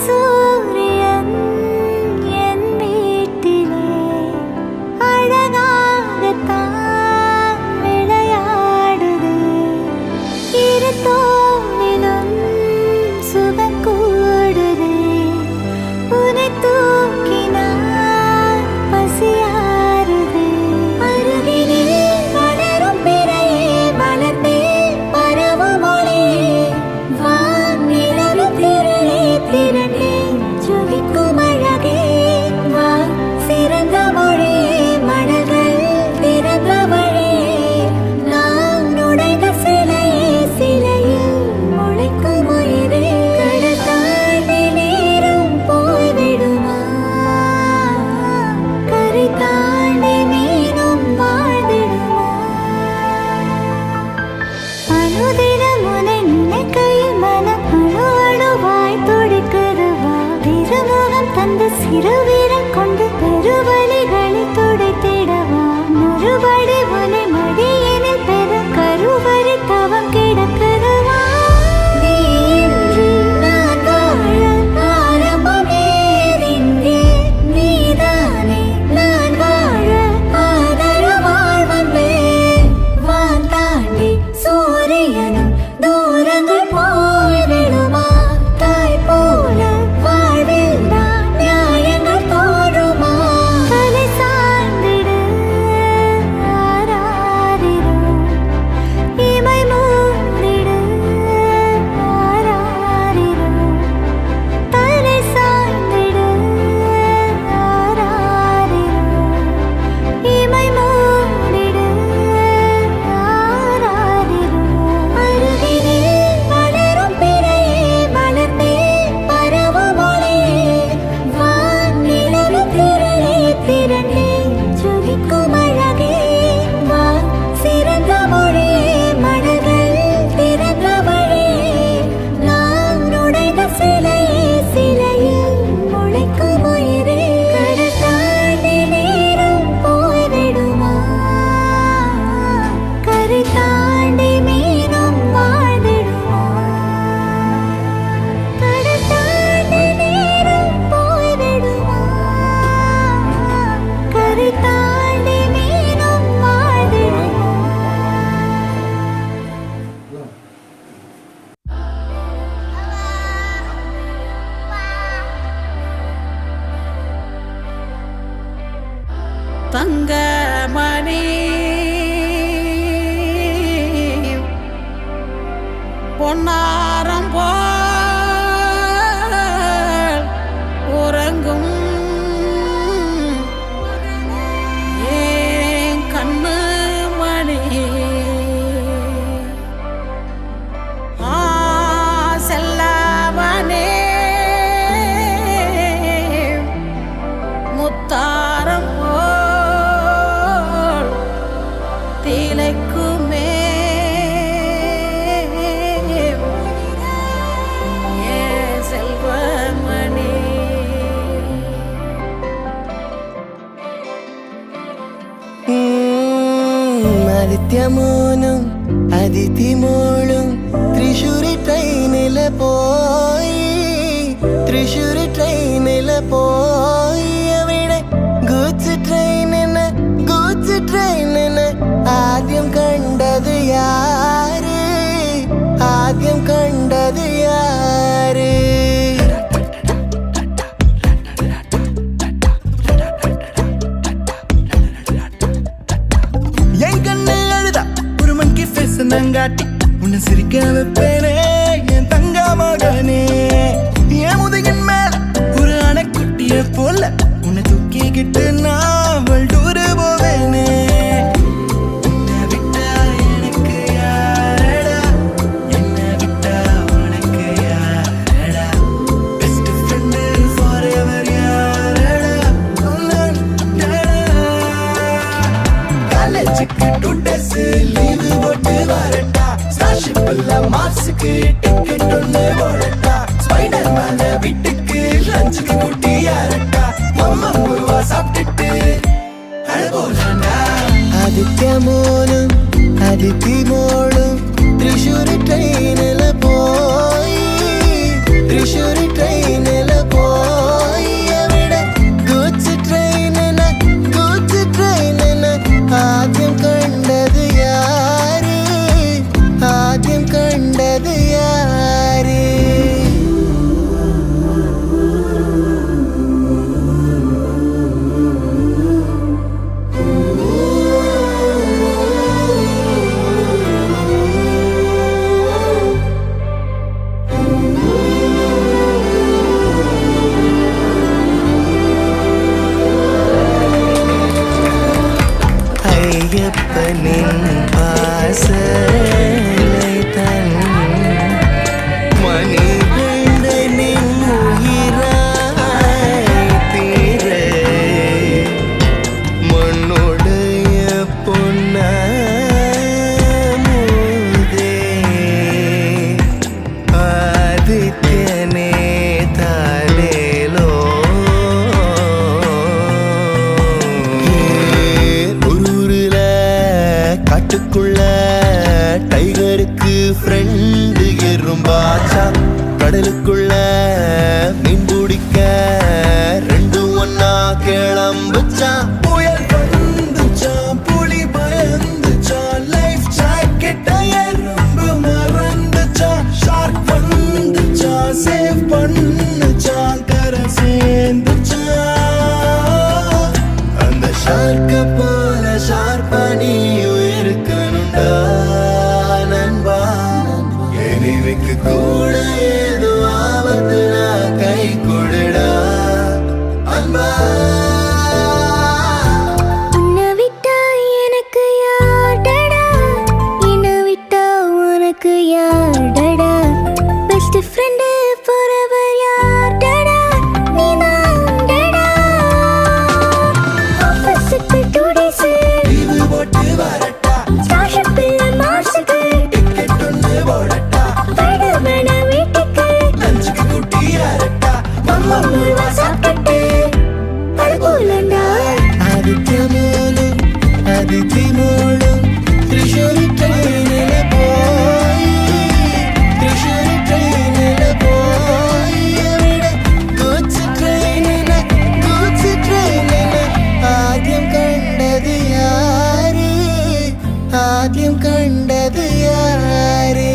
சூரியன் என் வீட்டிலே அழகாகத்தான் விளையாடுது. இரு தோளிலும் சுகம் கூடுது. உன்னை தூக்கினால் பசியாறுது. அருகினில் வளரும் பிறையே வளர்த்தே பரவும் ஒளியே வானிலவு திரளே திரண்டே ஜொலிக்கும் அழகே வா சிறந்த மொழியே மடல்கள் திறந்த வழியே நாம் நுழைந்த சிலையே சிலையில் முளைக்கும் உயிரே கடல் தாண்டி நீரும் போய்விடுமா கரை தாண்டி மீனும் வாழ்ந்திடுமா அனுதினம் உன்னை நினைக்கையில் மனம் அணு அணுவாய் துடிக்குதுவா திருமுகம் தந்து சிறு வீரல் கொண்டு பெருவலிகளை துடைத்திடவா மறுபடி உன்னை மடியினில் பெற கருவறை தவம் கிடக்குதுவா நீ இன்றி நான் வாழ ஆரம்பம் ஏறிங்கே நீதானே நான் வாழ ஆதர வாழ்வன்பே வான் தாண்டி சூரியனும் தூரங்கள் போய்விடுமா தாய் போல வாழ்வில் நான் நியாயங்கள் தோன்றுமா தலை சாய்ந்திடு ஆராரிரோ இமை மூடிடு ஆராரிரோ தலை சாய்ந்திடு ஆராரிரோ இமை மூடிடு ஆராரிரோ அருகினில் வளரும் பிறையே வளர்த்தே பரவும் ஒளியே வானிலவு திரளே திரண்டே ஜொலிக்கும் அழகே வா சிறந்த மொழியே மடல்கள் திறந்த வழியே நாம் நுழைந்த சிலையே சிலையில் முளைக்கும் உயிரே கடல் தாண்டி நீரும் போய்விடுமா கரை தாண்டி மீனும் வாழ்ந்திடுமா கடல் தாண்டி நீரும் போய்விடுமா கரை தாண்டி மீனும் வாழ்ந்திடுமா தங்கமணி பொன்னாரம் போல் உறங்கும் ஏன் கண்ணு மணி செல்லவனே முத்தாரம் போல் திளைக்குமே ஏ செல்வமணி ആദിത്യമോനും അതിഥിമോളും തൃശ്ശൂരി ട്രെയിനില് പോയി തൃശ്ശൂരി ട്രെയിനില് പോയി അവിടെ ഗൂഡ്സ് ട്രെയിനിന് ആദ്യം കണ്ടത് യാര് ആദ്യം കണ്ടത് യാര് என் கண்ணு அழுதா ஒரு மங்கி ஃபேஸ் நங்காட்டி உன்னை சிரிக்க வைப்பேனே என் தங்க மகனே என் முதுகின் மேல ஒரு அணைக்குட்டிய போல உன்னை தூக்கிக்கிட்டு நான் டூரு போவேனே உன்னை விட்டா எனக்கு யாரடா மாசுக்கு டிக்கெட் ஒண்ணு போடட்டா ஸ்பைடர் மேன வீட்டுக்கு லஞ்சுக்கு கூட்டி யாரட்டா அம்மா முருவா சாப்பிட்டுட்டு அழகோலாண்டா ആദിത്യമോനും അതിഥിമോളും തൃശ്ശൂർ ട്രെയിനിൽ പോയി തൃശ്ശൂർ ട്രെയിനിൽ പോയി അവിടെ ഗൂഡ്സ് ട്രെയിനിന് ആദ്യം കണ്ടത് യാര് ആദ്യം കണ്ടത് യാര് അയ്യപ്പനിൻ പാസലൈ തൻ മണികണ്ഠനിൻ ഉയിരായി തീരെ മണ്ണുടയ പൊന്നമുദേ ആദിത്യനേ താലേലോ காட்டுக்குள்ள டைகருக்கு ஃப்ரெண்டு எறும்பாச்சா கடலுக்குள்ள மீன் பிடிக்க ரெண்டும் ஒன்னா கிளம்புச்சா புயல் வந்துச்சா புலி பயந்துச்சா லைஃப் ஜாக்கெட்ட எறும்பு மறந்துச்சா ஷார்க் வந்துச்சா சேவ் பண்ணுச்சா கரை சேர்ந்துச்சா அந்த ஷார்க்க போல ஷார்ப்பா நீயும் இருக்கணும்டா நண்பா எனிவுக்கு கூட ஏதோ ஆபத்து நான் கை கொடுடா அன்பா உன்னை விட்டா எனக்கு யார்டா என்னை விட்டா உனக்கு யார்டா பெஸ்ட் ஃப்ரெண்ட் forever யார்டா நீதான்டா ஆஃபீஸுக்கு 2 days லீவு போட்டு வரட்டா ஸ்டார்ஷிப்பில் மார்ஸுக்கு டிக்கெட் ஒண்ணு போடட்டா ஸ்பைடர்மேன வீட்டுக்கு லஞ்சுக்கு கூட்டி யாரட்டா அம்மா முருவா சாப்பிட்டுட்டு அழகோலாண்டா ആദിത്യമോനും അതിഥിമോളും തൃശ്ശൂർ ട്രെയിനിൽ പോയി തൃശ്ശൂർ ട്രെയിനിൽ പോയി അവിടെ ഗൂഡ്സ് ട്രെയിനിന് ആദ്യം കണ്ടത് യാര് ആദ്യം കണ്ടത് യാര്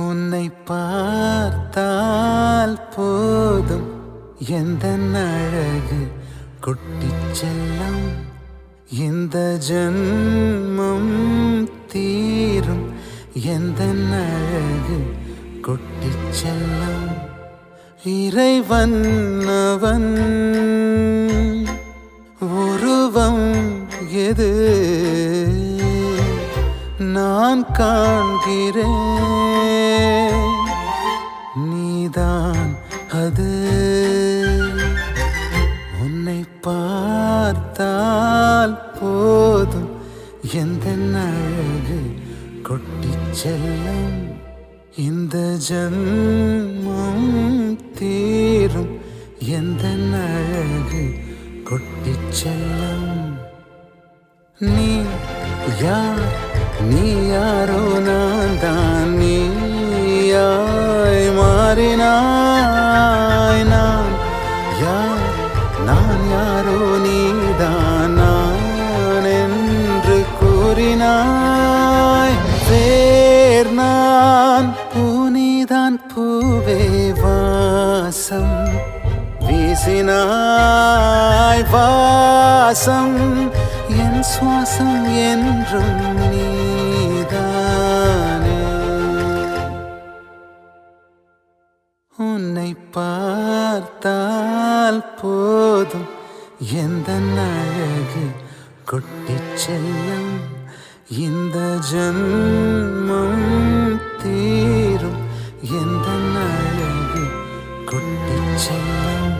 உன்னை பார்த்தால் போதும் எந்த அழகு குட்டிச் செல்லம் இந்த ஜன்மம் தீரும் எந்த அழகு குட்டிச் செல்லம் இறைவன் அவன் உருவம் எது நான் காண்கிறேன் நீதான் அது உன்னை பார்த்தால் போதும் எந்த அழகு கொட்டிச் செல்லும் இந்த ஜன்மம் தீரும் எந்த அழகு கொட்டிச் செல்லும் நீ யார் நீ யாரோ நான் தான் நீயாய் மாறினாய் நான் யார் நான் யாரோ நீதான் நான் என்று கூறினாய் வேர் நான் பூனிதான் பூவே வாசம் வீசினாய் வாசம் என் சுவாசம் என்றும் நீதானே உன்னை பார்த்தால் போதும் எந்த அழகு கொட்டிச் செல்லும் இந்த ஜன்மம் தீரும் எந்த அழகு கொட்டிச் செல்லும்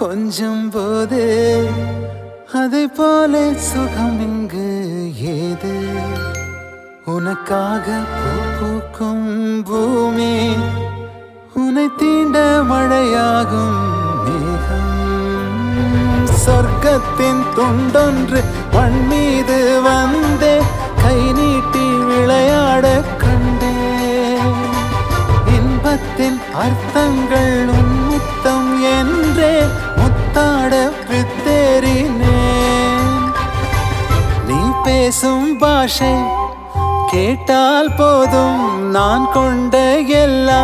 கொஞ்சம் போது அதை போல சுகம் இங்கு ஏது உனக்காக பூ பூக்கும் பூமி உன்னை தீண்ட மழையாகும் மேகம் சொர்க்கத்தின் துண்டொன்று மண் மீது வந்தே கை நீட்டி விளையாட கண்டே இன்பத்தின் அர்த்தங்கள் உன்முத்தம் என்றே முத்தாட பித்தேறினேன் நீ பேசும் பாஷை கேட்டால் போதும் நான் கொண்ட எல்லா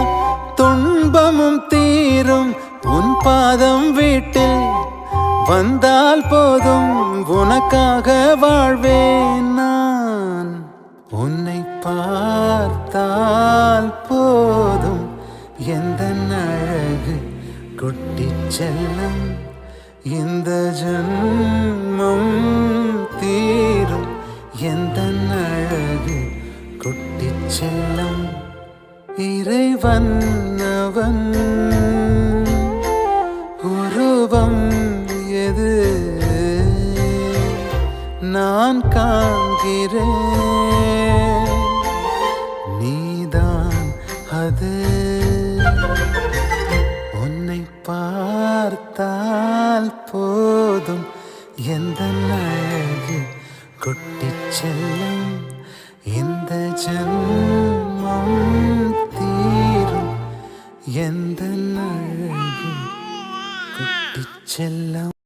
துன்பமும் தீரும் உன் பாதம் வீட்டில் வந்தால் போதும் உனக்காக வாழ்வேன் நான் உன்னை பார்த்தால் போதும் எந்த அழகு குட்டிச் செல்லம் இந்த ஜன்மம் தீரும் எந்த அழகு குட்டிச் செல்லம் இறைவன் அவன் உருவம் எது நான் காண்கிறேன் நீதான் அது உன்னை பார்த்தால் போதும் எந்த அழகு குட்டிச் செல்லம் இந்த ஜன்மம் தீரும் எந்த அழகு குட்டிச் செல்லம்